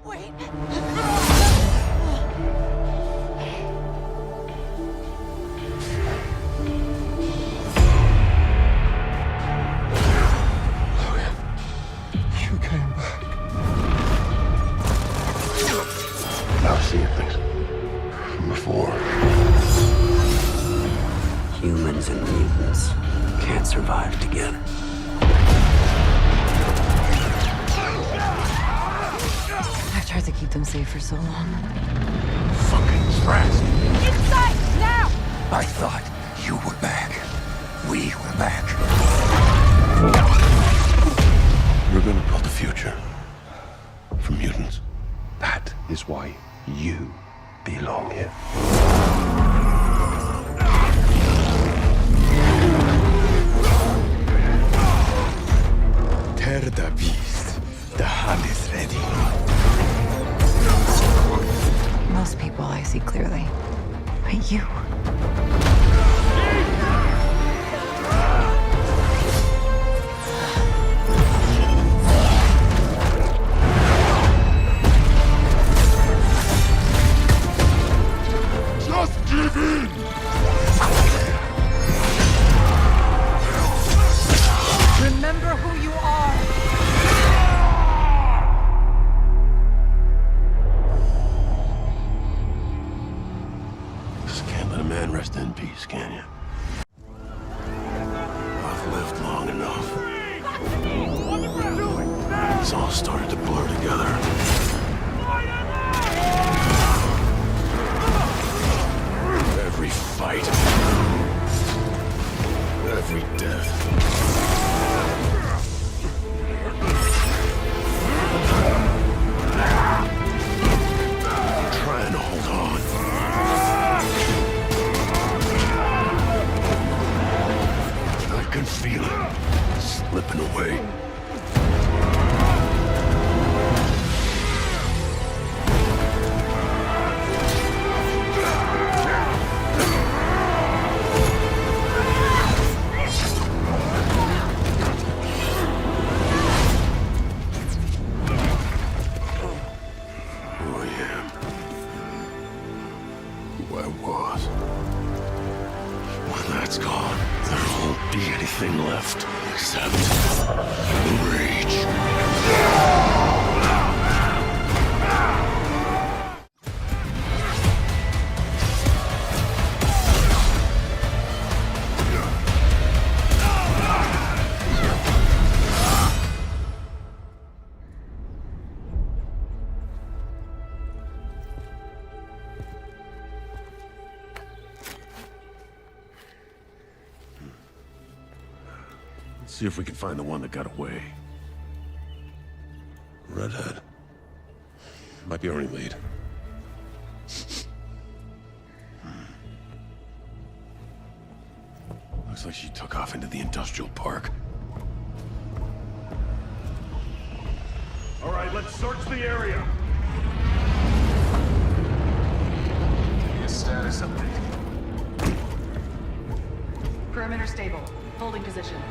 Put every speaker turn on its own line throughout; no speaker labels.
Wait.
You came back.
I've seen things from before.
Humans and mutants can't survive together.
I've tried to keep them safe for so long.
Fucking Strix.
Inside, now!
I thought you were back. We were back. We're gonna build the future for mutants. That is why you belong here.
Tear the beast. The hunt is ready.
Most people I see clearly. But you.
Just give in!
Remember who you are!
Just can't let a man rest in peace, can you? I've lived long enough. It's all started to blur together. Every fight. Every death. Trying to hold on. I can feel it slipping away. Who I am. Who I was. When that's gone, there won't be anything left except rage. Let's see if we can find the one that got away. Redhead. Might be our only lead. Looks like she took off into the industrial park.
All right, let's search the area.
Give me a status update.
Perimeter stable. Holding position.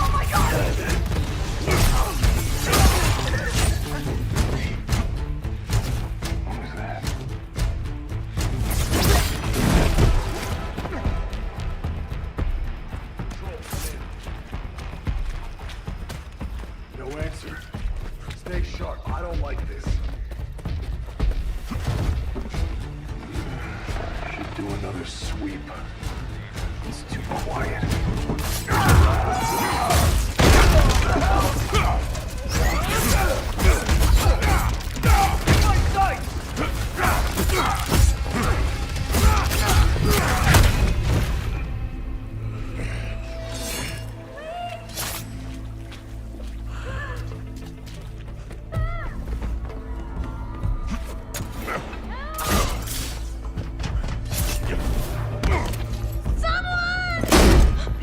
Oh my god!
What was that?
No answer. Stay sharp. I don't like this.
Should do another sweep. It's too quiet.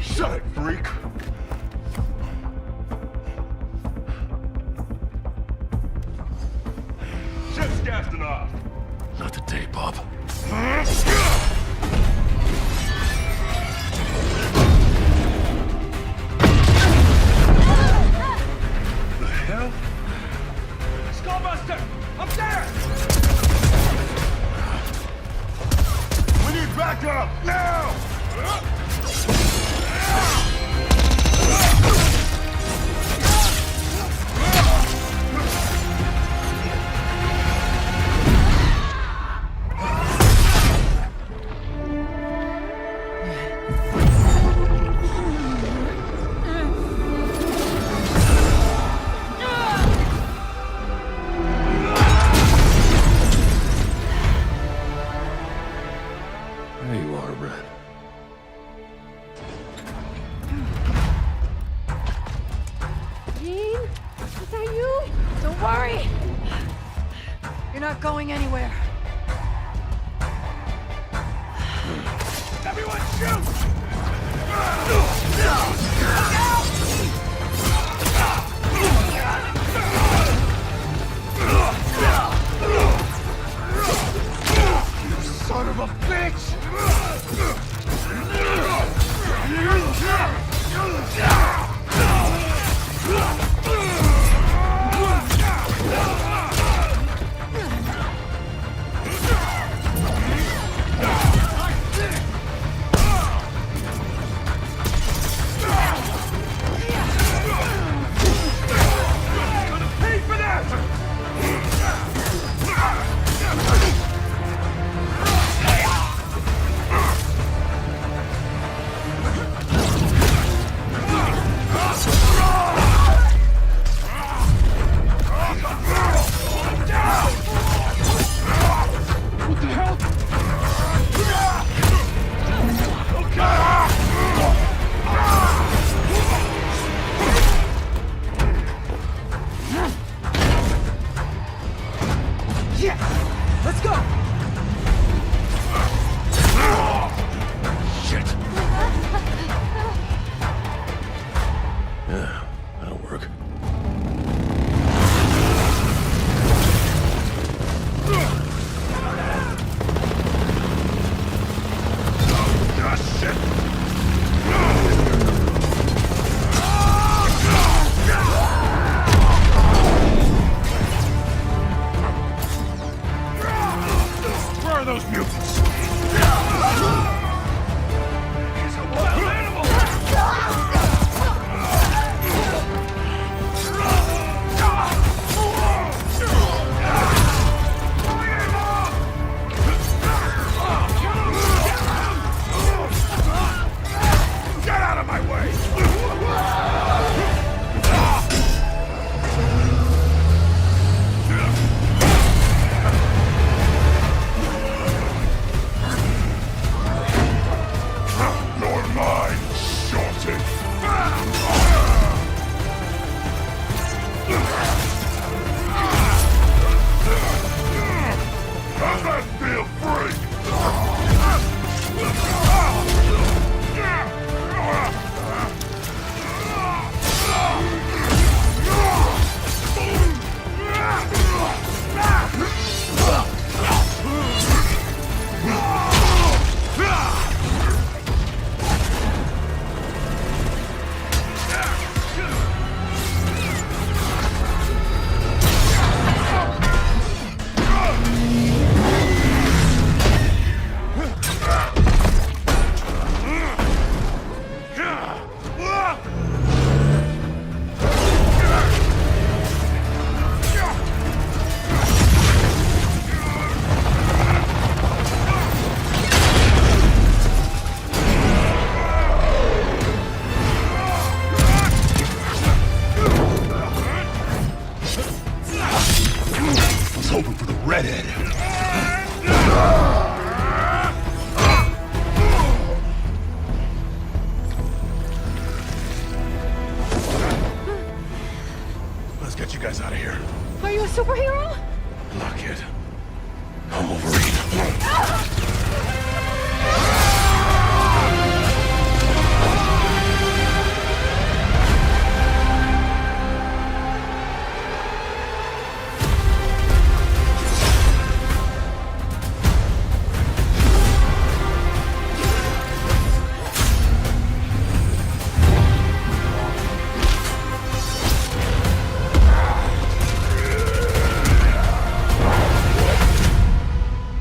Shut it, freak! Just gassing off.
Not today, Bob.
The hell?
Jean? Is that you? Don't worry! You're not going anywhere.
Everyone shoot! Son of a bitch! Pay for that! Let's go!
Shit. Yeah, that'll work.
Where are those mutants? He's a wild animal! Get out of my way! You're mine, Shorty! How's that feel, freak? I was hoping for the redhead. Let's get you guys out of here.
Are you a superhero?
Look, kid. I'm Wolverine.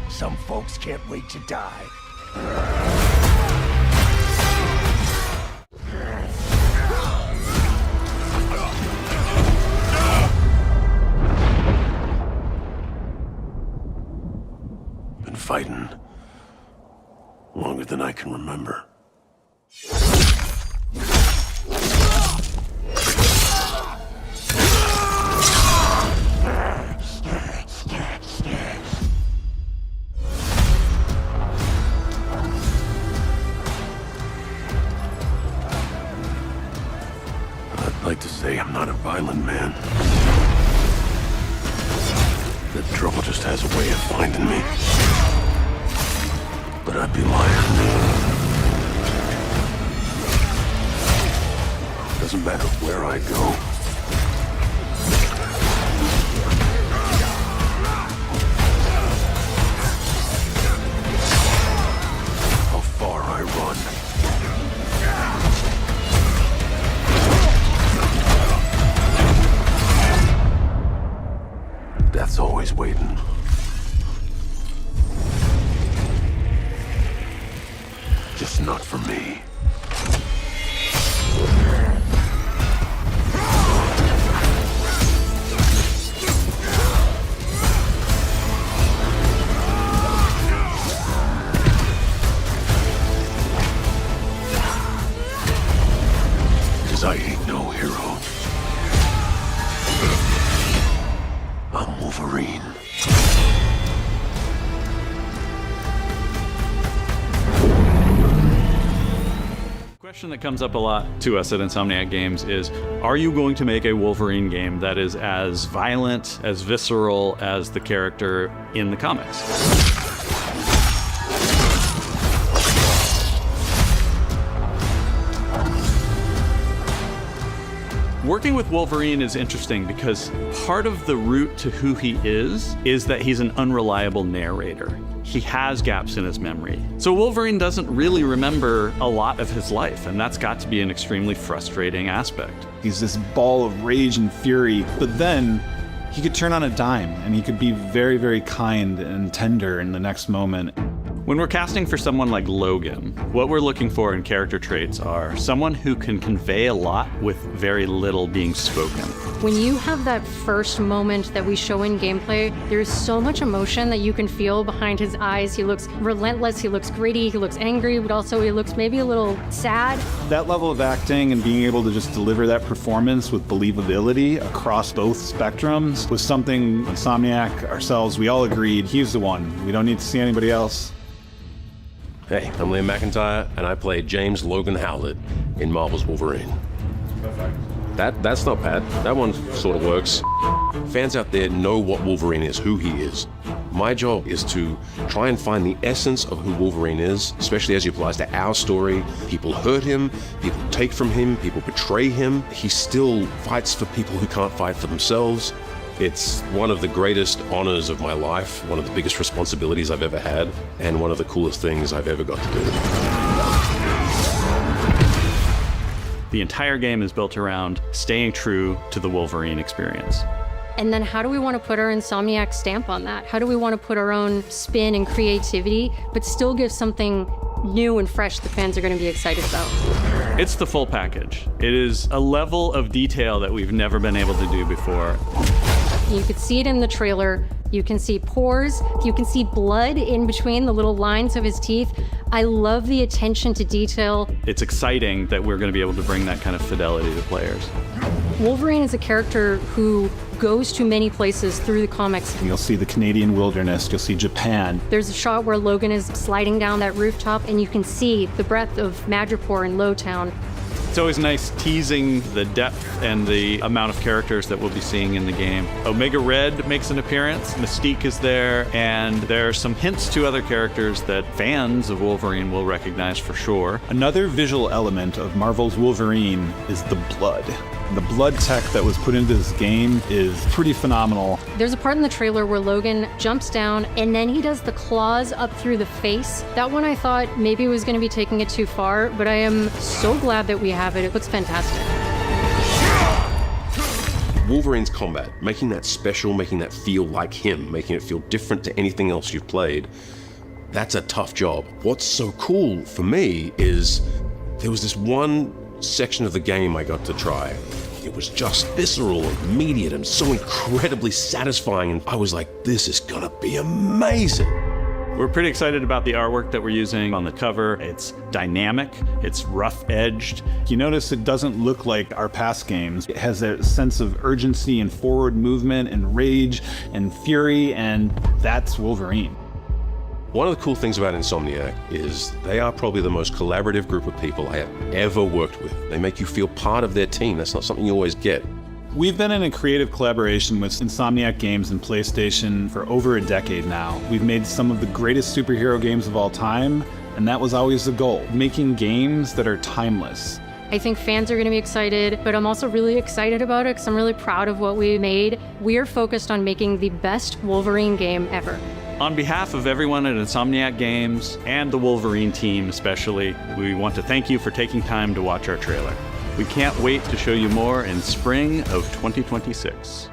Some folks can't wait to die.
Been fighting longer than I can remember. I'd like to say I'm not a violent man. The trouble just has a way of finding me. But I'd be lying. Doesn't matter where I go. How far I run. Death's always waiting. Just not for me. Because I ain't no hero. I'm Wolverine.
Question that comes up a lot to us at Insomniac Games is, are you going to make a Wolverine game that is as violent, as visceral as the character in the comics? Working with Wolverine is interesting because part of the route to who he is that he's an unreliable narrator. He has gaps in his memory. So Wolverine doesn't really remember a lot of his life, and that's got to be an extremely frustrating aspect.
He's this ball of rage and fury, but then he could turn on a dime, and he could be very, very kind and tender in the next moment.
When we're casting for someone like Logan, what we're looking for in character traits are someone who can convey a lot with very little being spoken.
When you have that first moment that we show in gameplay, there's so much emotion that you can feel behind his eyes. He looks relentless, he looks gritty, he looks angry, but also he looks maybe a little sad.
That level of acting and being able to just deliver that performance with believability across both spectrums was something Insomniac, ourselves, we all agreed he's the one. We don't need to see anybody else.
Hey, I'm Liam McIntyre, and I play James Logan Howlett in Marvel's Wolverine. That's not bad. That one sort of works. Fans out there know what Wolverine is, who he is. My job is to try and find the essence of who Wolverine is, especially as it applies to our story. People hurt him, people take from him, people betray him. He still fights for people who can't fight for themselves. It's one of the greatest honors of my life, one of the biggest responsibilities I've ever had, and one of the coolest things I've ever got to do.
The entire game is built around staying true to the Wolverine experience.
And then how do we want to put our Insomniac stamp on that? How do we want to put our own spin and creativity, but still give something new and fresh the fans are going to be excited about?
It's the full package. It is a level of detail that we've never been able to do before.
You could see it in the trailer. You can see pores. You can see blood in between the little lines of his teeth. I love the attention to detail.
It's exciting that we're going to be able to bring that kind of fidelity to players.
Wolverine is a character who goes to many places through the comics.
You'll see the Canadian wilderness, you'll see Japan.
There's a shot where Logan is sliding down that rooftop and you can see the breadth of Madripoor and Lowtown.
It's always nice teasing the depth and the amount of characters that we'll be seeing in the game. Omega Red makes an appearance, Mystique is there, and there are some hints to other characters that fans of Wolverine will recognize for sure.
Another visual element of Marvel's Wolverine is the blood. The blood tech that was put into this game is pretty phenomenal.
There's a part in the trailer where Logan jumps down and then he does the claws up through the face. That one I thought maybe was going to be taking it too far, but I am so glad that we have it. It looks fantastic.
Wolverine's combat, making that special, making that feel like him, making it feel different to anything else you've played, that's a tough job. What's so cool for me is there was this one section of the game I got to try. It was just visceral and immediate and so incredibly satisfying, and I was like, this is gonna be amazing.
We're pretty excited about the artwork that we're using on the cover. It's dynamic, it's rough-edged.
You notice it doesn't look like our past games. It has that sense of urgency and forward movement and rage and fury, and that's Wolverine.
One of the cool things about Insomniac is they are probably the most collaborative group of people I have ever worked with. They make you feel part of their team. That's not something you always get.
We've been in a creative collaboration with Insomniac Games and PlayStation for over a decade now. We've made some of the greatest superhero games of all time, and that was always the goal, making games that are timeless.
I think fans are going to be excited, but I'm also really excited about it because I'm really proud of what we made. We are focused on making the best Wolverine game ever.
On behalf of everyone at Insomniac Games and the Wolverine team especially, we want to thank you for taking time to watch our trailer. We can't wait to show you more in spring of 2026.